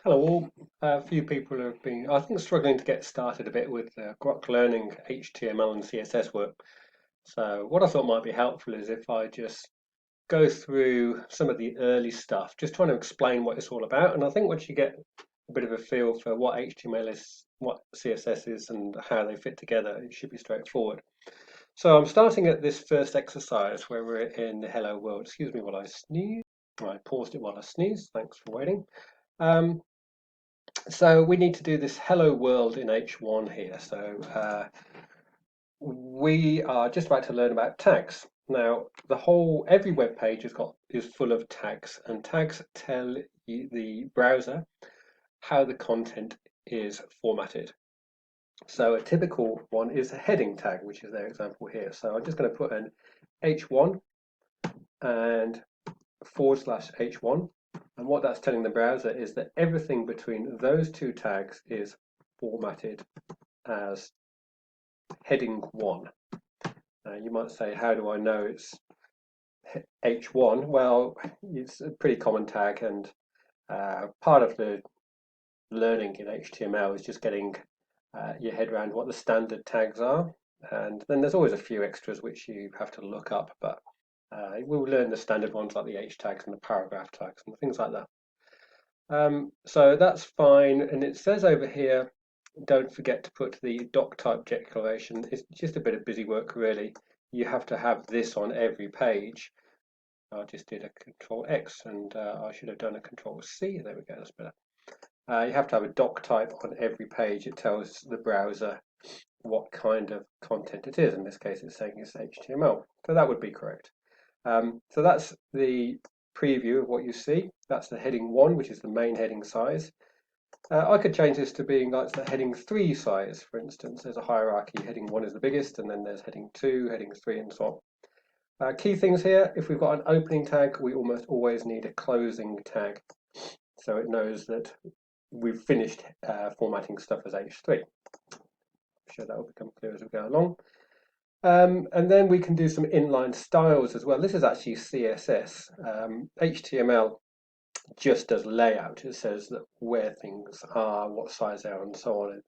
Hello all. A few people have been, I think, struggling to get started a bit with Grok learning HTML and CSS work. So what I thought might be helpful is if I just go through some of the early stuff, just trying to explain what it's all about. And I think once you get a bit of a feel for what HTML is, what CSS is, and how they fit together, it should be straightforward. So I'm starting at this first exercise where we're in the hello world. Excuse me while I sneeze. I paused it while I sneezed. Thanks for waiting. Um, so we need to do this hello world in H1 here. So we are just about to learn about tags. Now, every web page is full of tags, and tags tell the browser how the content is formatted. So a typical one is a heading tag, which is their example here. So I'm just going to put an H1 and /H1. And what that's telling the browser is that everything between those two tags is formatted as heading 1. You might say, how do I know it's H1? Well, it's a pretty common tag, and part of the learning in HTML is just getting your head around what the standard tags are. And then there's always a few extras which you have to look up, but we'll learn the standard ones like the H tags and the paragraph tags and things like that. So that's fine, and it says over here, don't forget to put the doc type declaration. It's just a bit of busy work, really. You have to have this on every page. I just did a Control X, and I should have done a Control C. There we go, that's better. You have to have a doc type on every page. It tells the browser what kind of content it is. In this case, it's saying it's HTML, so that would be correct. So that's the preview of what you see. That's the heading 1, which is the main heading size. I could change this to being like the heading 3 size, for instance. There's a hierarchy. Heading 1 is the biggest, and then there's heading 2, heading 3, and so on. Key things here, if we've got an opening tag, we almost always need a closing tag. So it knows that we've finished formatting stuff as H3. I'm sure that will become clear as we go along. And then we can do some inline styles as well. This is actually CSS. HTML just does layout. It says that where things are, what size they are, and so on.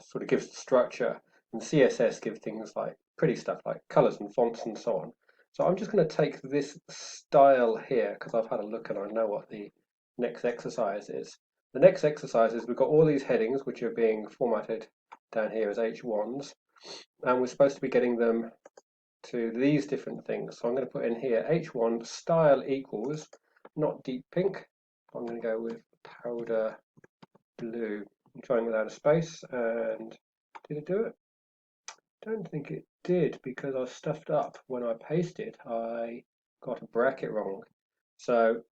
Sort of gives the structure. And CSS gives things like pretty stuff like colors and fonts and so on. So I'm just going to take this style here because I've had a look and I know what the next exercise is. The next exercise is we've got all these headings which are being formatted down here as H1s, and we're supposed to be getting them to these different things. So I'm going to put in here H1 style equals, not deep pink. I'm going to go with powder blue. I'm trying without a space, and did it do it? Don't think it did because I stuffed up when I pasted. I got a bracket wrong. So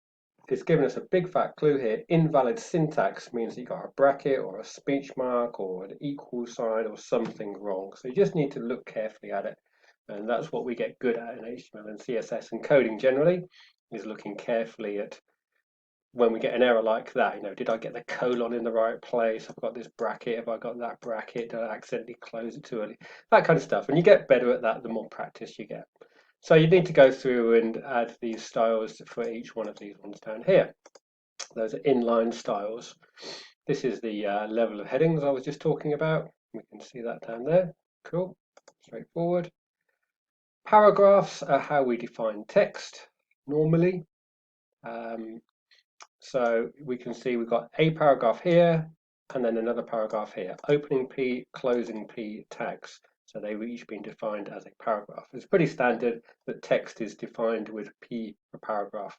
it's given us a big fat clue here. Invalid syntax means that you got a bracket or a speech mark or an equal sign or something wrong. So you just need to look carefully at it. And that's what we get good at in HTML and CSS and coding generally, is looking carefully at when we get an error like that. Did I get the colon in the right place? I've got this bracket. Have I got that bracket? Did I accidentally close it too early? That kind of stuff. And you get better at that the more practice you get. So you need to go through and add these styles for each one of these ones down here. Those are inline styles. This is the level of headings I was just talking about. We can see that down there. Cool, straightforward. Paragraphs are how we define text normally. So we can see we've got a paragraph here and then another paragraph here. Opening P, closing P tags. So they've each been defined as a paragraph. It's pretty standard that text is defined with P for paragraph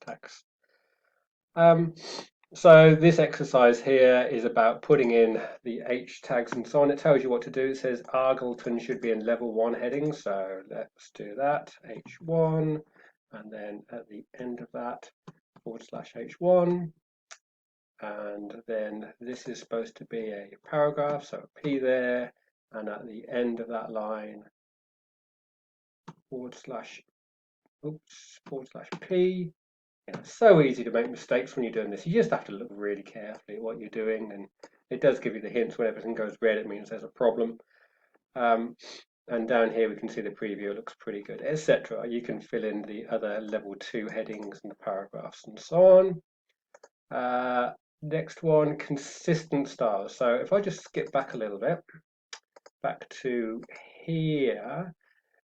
tags. So this exercise here is about putting in the H tags and so on. It tells you what to do. It says Argleton should be in level 1 heading. So let's do that. H1, and then at the end of that, /H1. And then this is supposed to be a paragraph, so a P there, and at the end of that line, /P. It's so easy to make mistakes when you're doing this. You just have to look really carefully at what you're doing, and it does give you the hints. When everything goes red, it means there's a problem. And down here we can see the preview. It looks pretty good, etc. You can fill in the other level 2 headings and the paragraphs and so on. Next one, consistent styles. So if I just skip back a little bit, back to here,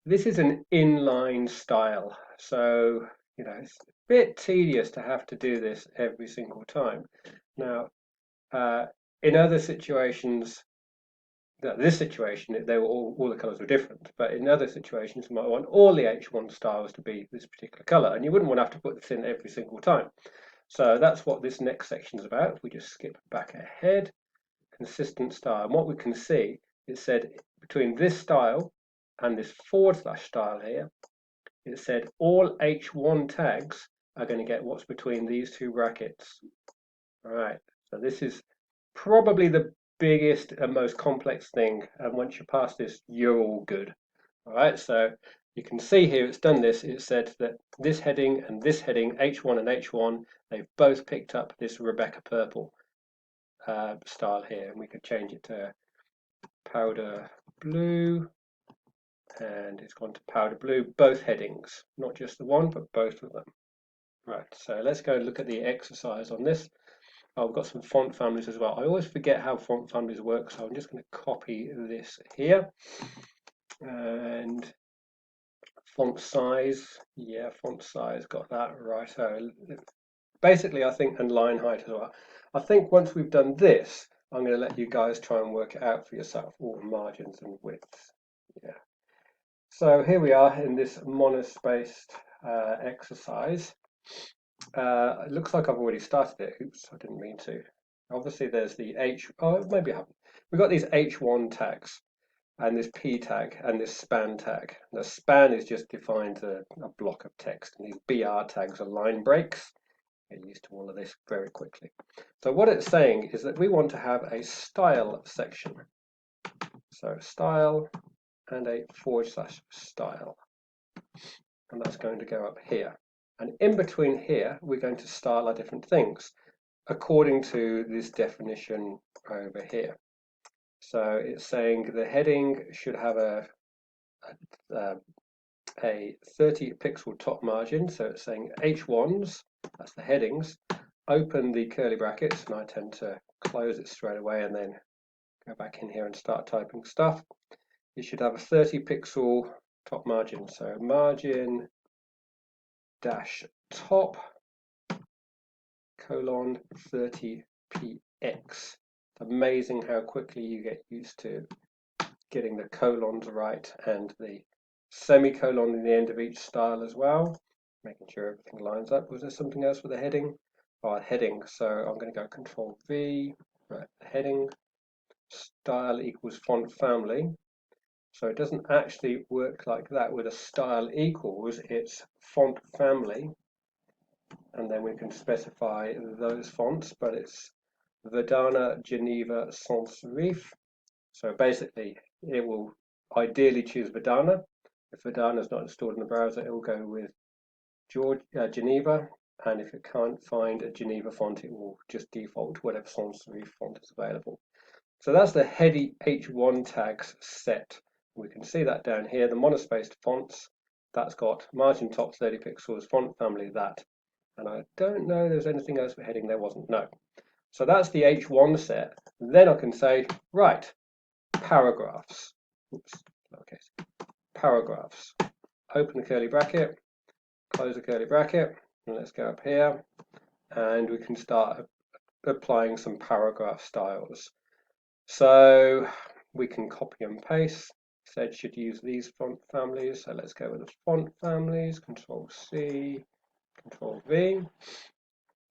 this is an inline style. So, it's a bit tedious to have to do this every single time. Now, in other situations, this situation, they were all the colours were different, but in other situations, you might want all the H1 styles to be this particular colour, and you wouldn't want to have to put this in every single time. So that's what this next section is about. If we just skip back ahead, consistent style, and what we can see, it said between this style and this / style here, it said all H1 tags are going to get what's between these two brackets. All right, so this is probably the biggest and most complex thing, and once you pass this, you're all good. All right, so you can see here it's done this. It said that this heading and this heading, H1 and H1, they've both picked up this Rebecca purple style here, and we could change it to powder blue, and it's gone to powder blue, both headings, not just the one, but both of them. Right, so let's go and look at the exercise on this. I've got some font families as well. I always forget how font families work, so I'm just going to copy this here. And font size, yeah, font size, got that right. So basically, I think, and line height as well. I think once we've done this, I'm going to let you guys try and work it out for yourself, all margins and widths. Yeah. So here we are in this monospaced exercise. It looks like I've already started it. Oops, I didn't mean to. Obviously, there's the H. Oh, maybe I haven't. We've got these H1 tags, and this P tag, and this span tag. The span is just defined a block of text, and these BR tags are line breaks. Get used to all of this very quickly. So what it's saying is that we want to have a style section. So style and a / style. And that's going to go up here. And in between here, we're going to style our different things according to this definition over here. So it's saying the heading should have a 30 pixel top margin. So it's saying H1s, that's the headings, open the curly brackets, and I tend to close it straight away and then go back in here and start typing stuff. It should have a 30 pixel top margin. So margin dash top colon 30 px. It's amazing how quickly you get used to getting the colons right and the semicolon in the end of each style as well, making sure everything lines up. Was there something else with the heading? Oh, heading. So I'm going to go Control V, right, heading, style equals font family. So it doesn't actually work like that with a style equals, it's font family, and then we can specify those fonts, but it's Verdana, Geneva, Sans Serif. So basically, it will ideally choose Verdana. If Verdana is not installed in the browser, it will go with Geneva, and if it can't find a Geneva font, it will just default to whatever sans serif font is available. So that's the heady H1 tags set. We can see that down here, the monospaced fonts, that's got margin top 30 pixels, font family that. And I don't know there's anything else for heading, there wasn't, no. So that's the H1 set. Then I can say, right, paragraphs. Oops, lowercase. Paragraphs. Open the curly bracket, close the curly bracket, and let's go up here, and we can start applying some paragraph styles. So we can copy and paste. Said should use these font families, so let's go with the font families. Control C, Control V,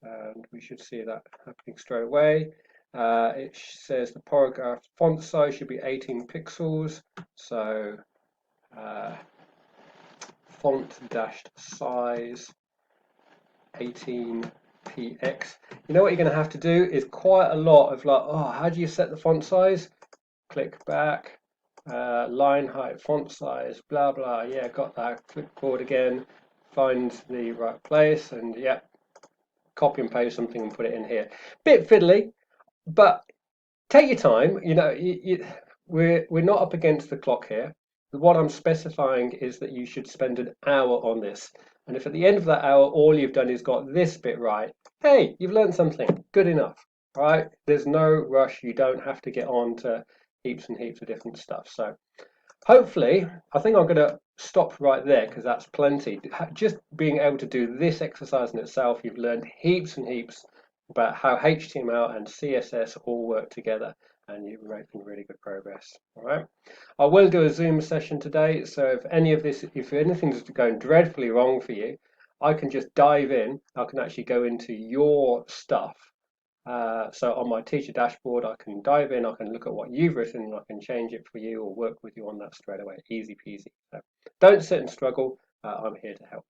and we should see that happening straight away. It says the paragraph font size should be 18 pixels, so font dashed size 18 px. You know what you're going to have to do is quite a lot of like, oh, how do you set the font size? Click back, line height, font size, blah blah. Yeah, got that. Click forward again, find the right place, and yeah, copy and paste something and put it in here. Bit fiddly, but take your time. We're not up against the clock here. What I'm specifying is that you should spend an hour on this. And if at the end of that hour, all you've done is got this bit right, hey, you've learned something. Good enough. right? There's no rush. You don't have to get on to heaps and heaps of different stuff. So hopefully, I think I'm going to stop right there because that's plenty. Just being able to do this exercise in itself, you've learned heaps and heaps about how HTML and CSS all work together, and you're making really good progress. All right. I will do a Zoom session today, so if anything's going dreadfully wrong for you, I can just dive in. I can actually go into your stuff, so on my teacher dashboard, I can dive in, I can look at what you've written, and I can change it for you or work with you on that straight away. Easy peasy. So don't sit and struggle. I'm here to help.